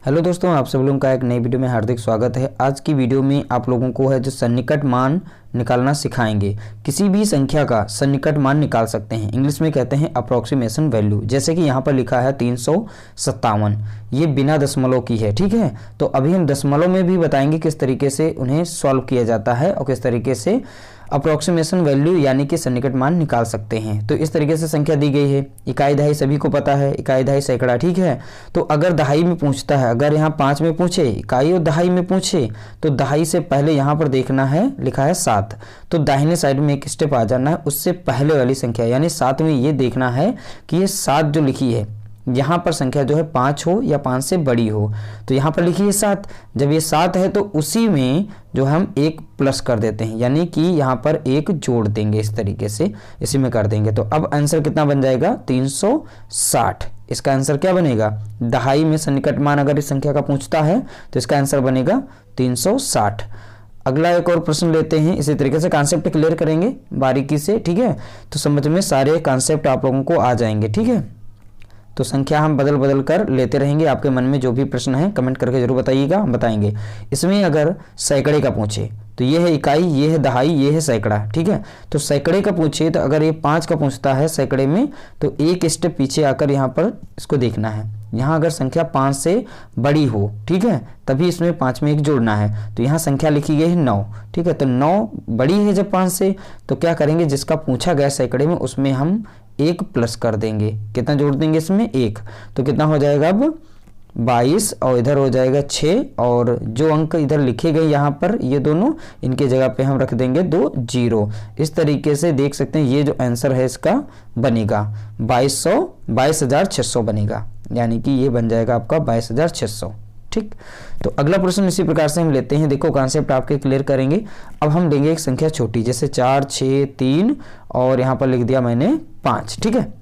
Hello दोस्तों, आप सब लोगों का एक नई वीडियो में हार्दिक स्वागत है। आज की वीडियो में आप लोगों को है जो सन्निकट मान निकालना सिखाएंगे। किसी भी संख्या का सन्निकट मान निकाल सकते हैं, इंग्लिश में कहते हैं अप्रोक्सीमेशन वैल्यू। जैसे कि यहाँ पर लिखा है 357, ये बिना दशमलव की है, ठीक है। तो अभी हम दशमलव में भी बताएंगे किस तरीके से उन्हें सॉल्व किया जाता है और किस तरीके से अप्रोक्सीमेशन वैल्यू यानी कि सन्निकट मान निकाल सकते हैं। तो इस तरीके से संख्या दी गई है। इकाई दहाई सभी को पता है, इकाई दहाई सैकड़ा, ठीक है। तो अगर दहाई में पूछता है, अगर यहाँ 5 में पूछे, इकाई और दहाई में पूछे, तो दहाई से पहले यहाँ पर देखना है, लिखा है 7, तो दाहिने साइड में एक स्टेप आ जाना है, उससे पहले वाली संख्या यानी 7 में ये देखना है कि ये 7 जो लिखी है यहाँ पर संख्या जो है 5 हो या 5 से बड़ी हो। तो यहाँ पर लिखी है 7, जब ये 7 है तो उसी में जो हम एक प्लस कर देते हैं, यानी कि यहाँ पर एक जोड़ देंगे, इस तरीके से इसी में कर देंगे। तो अब आंसर कितना बन जाएगा? 360। इसका आंसर क्या बनेगा? दहाई में सन्निकट मान अगर इस संख्या का पूछता है तो इसका आंसर बनेगा 360। अगला एक और प्रश्न लेते हैं, इसी तरीके से कॉन्सेप्ट क्लियर करेंगे बारीकी से, ठीक है। तो समझ में सारे कॉन्सेप्ट आप लोगों को आ जाएंगे, ठीक है। तो संख्या हम बदल बदल कर लेते रहेंगे। आपके मन में जो भी प्रश्न है कमेंट करके जरूर बताइएगा, हम बताएंगे। इसमें अगर सैकड़े का पूछे तो ये है इकाई, ये है दहाई, ये है सैकड़ा, ठीक है। तो सैकड़े का पूछे तो अगर ये 5 का पूछता है सैकड़े में, तो एक स्टेप पीछे आकर यहाँ पर इसको देखना है। यहाँ अगर संख्या 5 से बड़ी हो, ठीक है, तभी इसमें 5 में एक जोड़ना है। तो यहाँ संख्या लिखी गई है 9, ठीक है। तो 9 बड़ी है जब 5 से, तो क्या करेंगे, जिसका पूछा गया सैकड़े में उसमें हम एक प्लस कर देंगे। कितना जोड़ देंगे इसमें? 1। तो कितना हो जाएगा अब? 22, और इधर हो जाएगा 6, और जो अंक इधर लिखे गए यहाँ पर ये दोनों, इनके जगह पे हम रख देंगे 2 0। इस तरीके से देख सकते हैं ये जो आंसर है इसका बनेगा 22,600 बनेगा, यानी कि ये बन जाएगा आपका 22,600, ठीक। तो अगला प्रश्न इसी प्रकार से हम लेते हैं। देखो कॉन्सेप्ट आपके क्लियर करेंगे। अब हम लेंगे एक संख्या छोटी, जैसे 4, 6, 3 और यहाँ पर लिख दिया मैंने 5, ठीक है।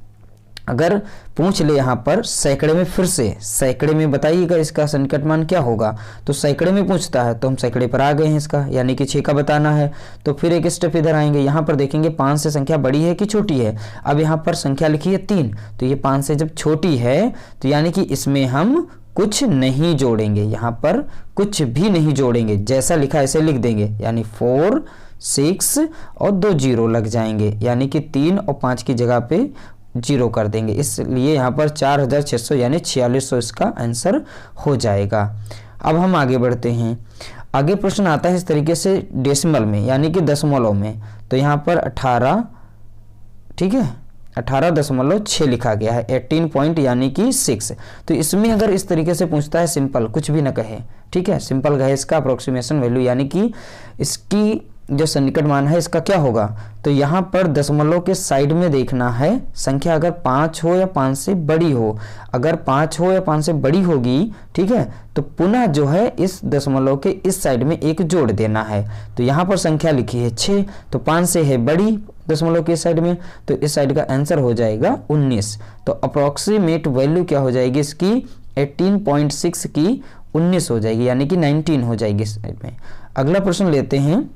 अगर पूछ ले यहाँ पर सैकड़े में, फिर से सैकड़े में बताइएगा इसका सन्निकट मान क्या होगा। तो सैकड़े में पूछता है तो हम सैकड़े पर आ गए हैं इसका, यानी कि 6 का बताना है। तो फिर एक स्टेप इधर आएंगे, यहाँ पर देखेंगे 5 से संख्या बड़ी है कि छोटी है। अब यहाँ पर संख्या लिखी है 3, तो ये 5 से जब छोटी है तो यानी कि इसमें हम कुछ नहीं जोड़ेंगे, यहाँ पर कुछ भी नहीं जोड़ेंगे, जैसा लिखा ऐसे लिख देंगे, यानी 4, 6 और 2 0 लग जाएंगे, यानी कि 3 और 5 की जगह पे 0 कर देंगे। इसलिए यहाँ पर 4600 यानी 4600 इसका आंसर हो जाएगा। अब हम आगे बढ़ते हैं। आगे प्रश्न आता है इस तरीके से डेसिमल में, यानी कि दशमलव में। तो यहाँ पर 18, ठीक है, 18.6 लिखा गया है, 18 पॉइंट यानी कि 6। तो इसमें अगर इस तरीके से पूछता है, सिंपल कुछ भी ना कहे, ठीक है, सिंपल कहे इसका अप्रोक्सीमेशन वैल्यू, यानी कि इसकी जो सन्निकट मान है इसका क्या होगा। तो यहाँ पर दशमलव के साइड में देखना है संख्या अगर 5 हो या 5 से बड़ी हो। अगर 5 हो या 5 से बड़ी होगी, ठीक है, तो पुनः जो है इस दशमलव के इस साइड में एक जोड़ देना है। तो यहाँ पर संख्या लिखी है 6, तो 5 से है बड़ी दशमलव के साइड में, तो इस साइड का आंसर हो जाएगा 19। तो अप्रोक्सीमेट वैल्यू क्या हो जाएगी इसकी? 18.6 की 19 हो जाएगी, यानी कि 19 हो जाएगी इस साइड में। अगला प्रश्न लेते हैं,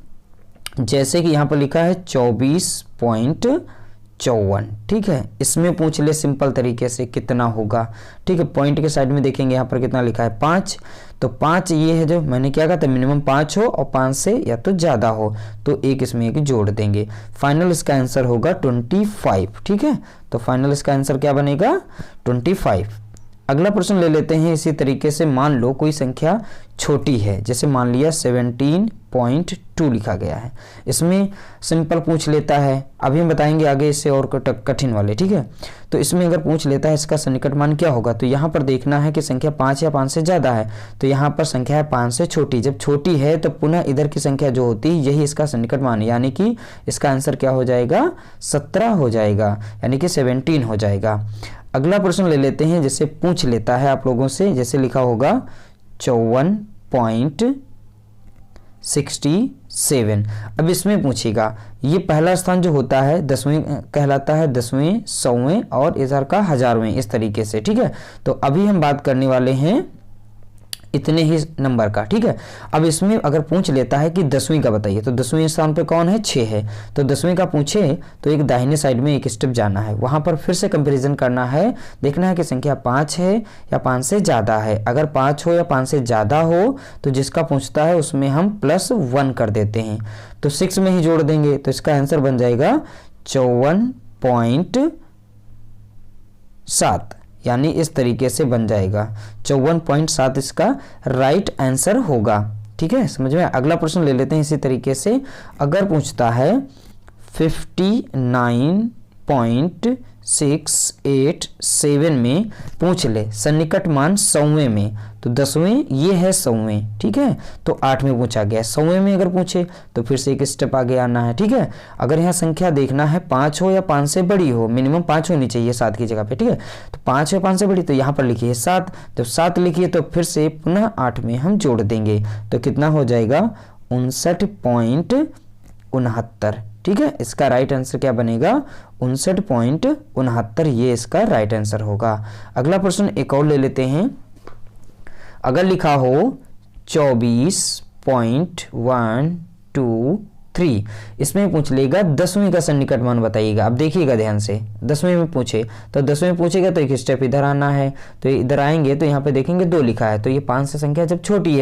जैसे कि यहाँ पर लिखा है 24.54, ठीक है। इसमें पूछ ले सिंपल तरीके से कितना होगा, ठीक है। पॉइंट के साइड में देखेंगे यहाँ पर कितना लिखा है 5, तो 5 ये है जो मैंने क्या कहा था, मिनिमम 5 हो और 5 से या तो ज़्यादा हो, तो एक इसमें एक जोड़ देंगे। फाइनल इसका आंसर होगा 25, ठीक है। तो फाइनल इसका आंसर क्या बनेगा? 25। अगला प्रश्न ले लेते हैं इसी तरीके से। मान लो कोई संख्या छोटी है, जैसे मान लिया 17.2 लिखा गया है। इसमें सिंपल पूछ लेता है, अभी हम बताएंगे आगे इससे और कठिन वाले, ठीक है। तो इसमें अगर पूछ लेता है इसका सन्निकट मान क्या होगा, तो यहाँ पर देखना है कि संख्या 5 या 5 से ज़्यादा है। तो यहाँ पर संख्या है 5 से छोटी, जब छोटी है तो पुनः इधर की संख्या जो होती है यही इसका सन्निकट मान है, यानी कि इसका आंसर क्या हो जाएगा? 17 हो जाएगा, यानी कि 17 हो जाएगा। अगला प्रश्न ले लेते हैं, जैसे पूछ लेता है आप लोगों से, जैसे लिखा होगा 54.67। अब इसमें पूछेगा, ये पहला स्थान जो होता है 10वें कहलाता है, 10वें, 100वें और इधर का 1000वें, इस तरीके से, ठीक है। तो अभी हम बात करने वाले हैं इतने ही नंबर का, ठीक है। अब इसमें अगर पूछ लेता है कि 10वीं का बताइए, तो 10वीं स्थान पे कौन है, 6 है, तो 10वीं का पूछे तो एक दाहिने साइड में एक स्टेप जाना है, वहां पर फिर से कंपैरिजन करना है, देखना है कि संख्या 5 है या 5 से ज़्यादा है। अगर 5 हो या 5 से ज़्यादा हो तो जिसका पूछता है उसमें हम +1 कर देते हैं, तो 6 में ही जोड़ देंगे, तो इसका आंसर बन जाएगा 54.7, यानी इस तरीके से बन जाएगा 54.7 इसका राइट आंसर होगा, ठीक है, समझ में। अगला प्रश्न ले लेते हैं इसी तरीके से। अगर पूछता है 59.687 में पूछ ले सन्निकट मान 100वें में, तो 10वें ये है 100वें, ठीक है, तो 8 में पूछा गया। 100वें में अगर पूछे तो फिर से एक स्टेप आगे आना है, ठीक है। अगर यहाँ संख्या देखना है 5 हो या 5 से बड़ी हो, मिनिमम 5 होनी चाहिए 7 की जगह पे, ठीक है, तो 5 या 5 से बड़ी, तो यहाँ पर लिखिए 7, जब 7 लिखिए तो फिर से पुनः 8 में हम जोड़ देंगे, तो कितना हो जाएगा 59.69, ठीक है। इसका राइट आंसर क्या बनेगा 59.69, ये इसका राइट आंसर होगा। अगला प्रश्न एक और ले लेते हैं। अगर लिखा हो 24.123, इसमें पूछ लेगा 10वीं का सन्निकट मान बताइएगा। अब देखिएगा ध्यान से, 10वीं में पूछे तो 10वीं में पूछेगा तो एक स्टेप इधर आना है, तो इधर आएंगे तो यहाँ पे देखेंगे 2 लिखा है, तो ये 5 से संख्या जब छोटी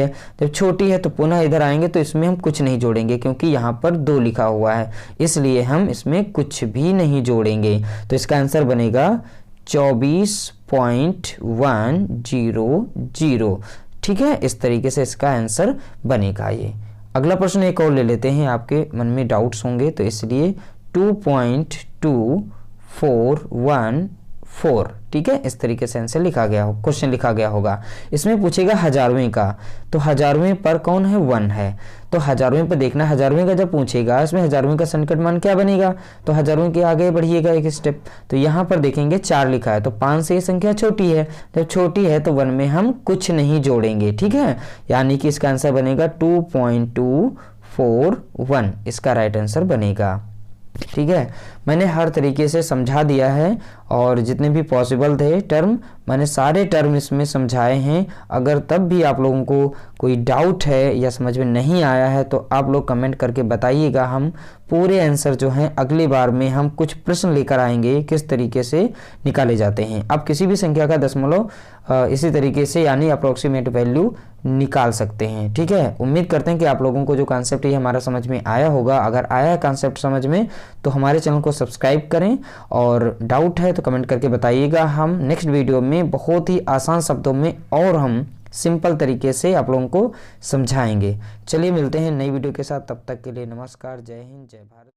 है तो पुनः इधर आएंगे तो इसमें हम कुछ नहीं जोड़ेंगे, क्योंकि यहाँ पर 2 लिखा हुआ है, इसलिए हम इसमें कुछ भी नहीं जोड़ेंगे, तो इसका आंसर बनेगा 24.100, ठीक है, इस तरीके से इसका आंसर बनेगा ये। अगला प्रश्न एक और ले लेते हैं, आपके मन में डाउट्स होंगे तो इसलिए 2.2414, ठीक है, इस तरीके से आंसर लिखा गया हो, क्वेश्चन लिखा गया होगा। इसमें पूछेगा 1000वें का, तो 1000वें पर कौन है 1 है, तो 1000वें पर देखना, 1000वें का जब पूछेगा इसमें 1000वें का सन्निकट मान क्या बनेगा, तो 1000वें के आगे बढ़िएगा एक स्टेप, तो यहाँ पर देखेंगे 4 लिखा है, तो 5 से ये संख्या छोटी है, जब छोटी है तो 1 में हम कुछ नहीं जोड़ेंगे, ठीक है, यानी कि इसका आंसर बनेगा 2.241, इसका राइट आंसर बनेगा, ठीक है। मैंने हर तरीके से समझा दिया है और जितने भी पॉसिबल थे टर्म मैंने सारे टर्म इसमें समझाए हैं। अगर तब भी आप लोगों को कोई डाउट है या समझ में नहीं आया है तो आप लोग कमेंट करके बताइएगा, हम पूरे आंसर जो हैं अगली बार में हम कुछ प्रश्न लेकर आएंगे किस तरीके से निकाले जाते हैं। आप किसी भी संख्या का दशमलव इसी तरीके से यानी अप्रोक्सीमेट वैल्यू निकाल सकते हैं, ठीक है। उम्मीद करते हैं कि आप लोगों को जो कॉन्सेप्ट है हमारा समझ में आया होगा। अगर आया है कॉन्सेप्ट समझ में तो हमारे चैनल को सब्सक्राइब करें और डाउट है तो कमेंट करके बताइएगा। हम नेक्स्ट वीडियो में बहुत ही आसान शब्दों में और हम सिंपल तरीके से आप लोगों को समझाएंगे। चलिए मिलते हैं नई वीडियो के साथ, तब तक के लिए नमस्कार, जय हिंद, जय भारत।